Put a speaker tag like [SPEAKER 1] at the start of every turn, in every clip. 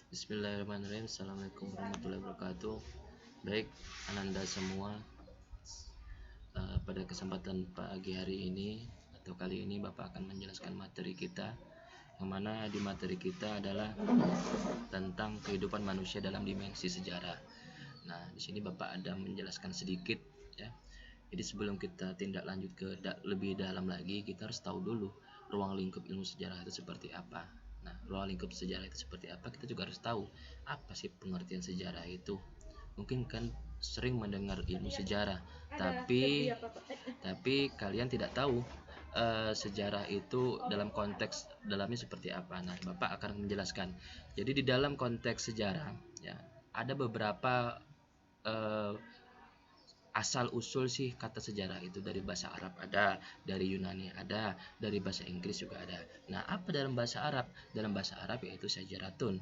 [SPEAKER 1] Bismillahirrahmanirrahim. Assalamualaikum warahmatullahi wabarakatuh. Baik, Ananda semua, pada kesempatan pagi hari ini atau kali ini Bapak akan menjelaskan materi kita, yang mana di materi kita adalah tentang kehidupan manusia dalam dimensi sejarah. Nah, di sini Bapak ada menjelaskan sedikit, ya. Jadi sebelum kita tindak lanjut ke lebih dalam lagi, kita harus tahu dulu ruang lingkup ilmu sejarah itu seperti apa. Nah, ruang lingkup sejarah itu seperti apa, kita juga harus tahu apa sih pengertian sejarah itu. Mungkin kan sering mendengar ilmu sejarah, tapi kalian tidak tahu sejarah itu dalam konteks dalamnya seperti apa. Nah, Bapak akan menjelaskan. Jadi di dalam konteks sejarah, ya, ada beberapa asal usul sih kata sejarah itu. Dari bahasa Arab ada, dari Yunani ada, dari bahasa Inggris juga ada. Nah, apa dalam bahasa Arab? Dalam bahasa Arab yaitu sajaratun,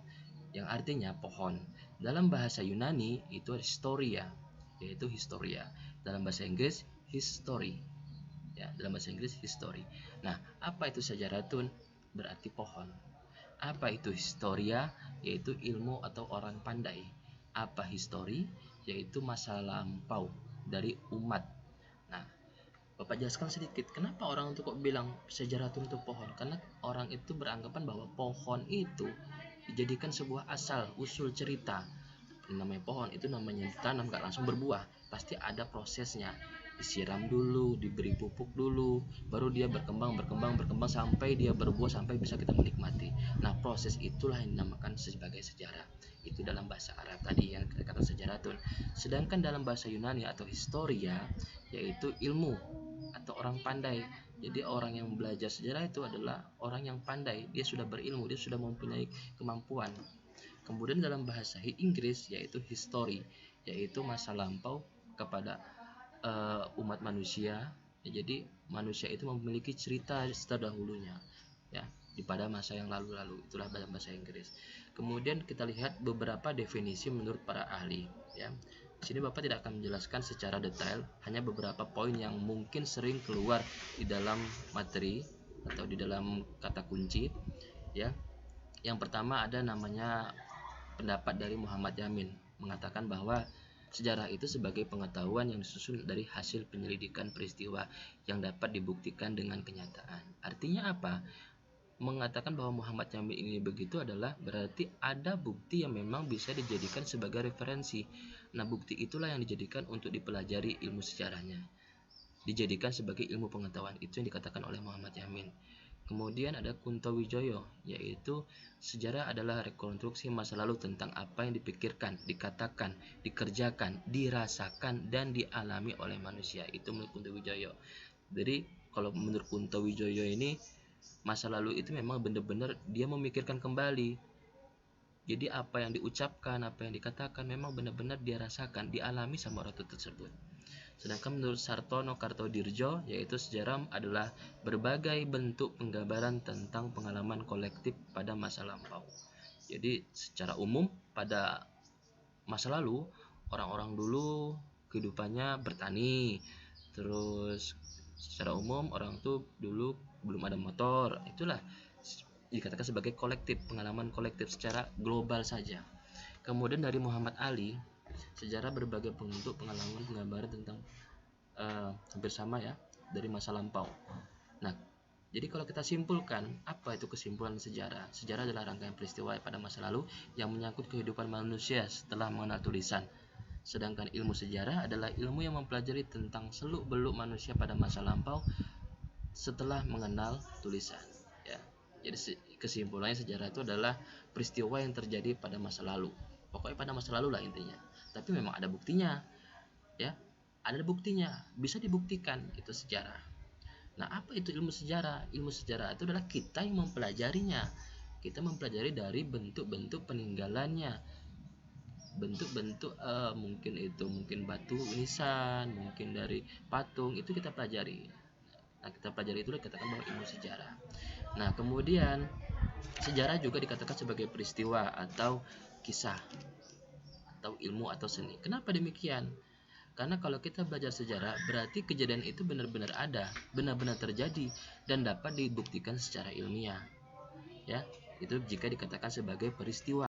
[SPEAKER 1] yang artinya pohon. Dalam bahasa Yunani itu historia, yaitu historia. Dalam bahasa Inggris history, ya, dalam bahasa Inggris history. Nah, apa itu sajaratun? Berarti pohon. Apa itu historia? Yaitu ilmu atau orang pandai. Apa history? Yaitu masa lampau dari umat. Nah, Bapak jelaskan sedikit, kenapa orang itu kok bilang sejarah untuk pohon? Karena orang itu beranggapan bahwa pohon itu dijadikan sebuah asal usul cerita. Namanya pohon itu namanya ditanam, gak langsung berbuah, pasti ada prosesnya. Disiram dulu, diberi pupuk dulu, baru dia berkembang sampai dia berbuah, sampai bisa kita menikmati. Nah, proses itulah yang dinamakan sebagai sejarah. Itu dalam bahasa Arab tadi yang kata sejaratun. Sedangkan dalam bahasa Yunani atau historia, yaitu ilmu atau orang pandai. Jadi orang yang belajar sejarah itu adalah orang yang pandai, dia sudah berilmu, dia sudah mempunyai kemampuan. Kemudian dalam bahasa Inggris yaitu history, yaitu masa lampau kepada umat manusia. Ya, jadi manusia itu memiliki cerita terdahulunya, ya, pada masa yang lalu-lalu. Itulah dalam bahasa Inggris. Kemudian kita lihat beberapa definisi menurut para ahli, ya. Di sini Bapak tidak akan menjelaskan secara detail, hanya beberapa poin yang mungkin sering keluar di dalam materi atau di dalam kata kunci, ya. Yang pertama ada namanya pendapat dari Muhammad Yamin, mengatakan bahwa sejarah itu sebagai pengetahuan yang disusun dari hasil penyelidikan peristiwa yang dapat dibuktikan dengan kenyataan. Artinya apa? Mengatakan bahwa Muhammad Yamin ini begitu adalah berarti ada bukti yang memang bisa dijadikan sebagai referensi. Nah, bukti itulah yang dijadikan untuk dipelajari ilmu sejarahnya, dijadikan sebagai ilmu pengetahuan. Itu yang dikatakan oleh Muhammad Yamin. Kemudian ada Kunto Wijoyo, yaitu sejarah adalah rekonstruksi masa lalu tentang apa yang dipikirkan, dikatakan, dikerjakan, dirasakan, dan dialami oleh manusia. Itu menurut Kunto Wijoyo. Jadi kalau menurut Kunto Wijoyo ini, masa lalu itu memang benar-benar dia memikirkan kembali. Jadi apa yang diucapkan, apa yang dikatakan memang benar-benar dia rasakan, dialami sama orang tersebut. Sedangkan menurut Sartono Kartodirjo, yaitu sejarah adalah berbagai bentuk penggambaran tentang pengalaman kolektif pada masa lampau. Jadi secara umum pada masa lalu, orang-orang dulu kehidupannya bertani. Terus secara umum orang tuh dulu belum ada motor. Itulah dikatakan sebagai kolektif, pengalaman kolektif secara global saja. Kemudian dari Muhammad Ali, sejarah berbagai bentuk pengalaman penggambaran tentang hampir sama, ya, dari masa lampau. Nah, jadi kalau kita simpulkan, apa itu kesimpulan sejarah? Sejarah adalah rangkaian peristiwa pada masa lalu yang menyangkut kehidupan manusia setelah mengenal tulisan. Sedangkan ilmu sejarah adalah ilmu yang mempelajari tentang seluk-beluk manusia pada masa lampau setelah mengenal tulisan, ya. Jadi kesimpulannya sejarah itu adalah peristiwa yang terjadi pada masa lalu. Pokoknya pada masa lalu lah intinya. Tapi memang ada buktinya, ya. Ada buktinya, bisa dibuktikan, itu sejarah. Nah, apa itu ilmu sejarah? Ilmu sejarah itu adalah kita yang mempelajarinya. Kita mempelajari dari bentuk-bentuk peninggalannya, bentuk-bentuk mungkin batu nisan, mungkin dari patung, itu kita pelajari. Nah, kita pelajari itu dikatakan bahwa ilmu sejarah. Nah, kemudian sejarah juga dikatakan sebagai peristiwa atau kisah atau ilmu atau seni. Kenapa demikian? Karena kalau kita belajar sejarah, berarti kejadian itu benar-benar ada, benar-benar terjadi, dan dapat dibuktikan secara ilmiah. Ya, itu jika dikatakan sebagai peristiwa.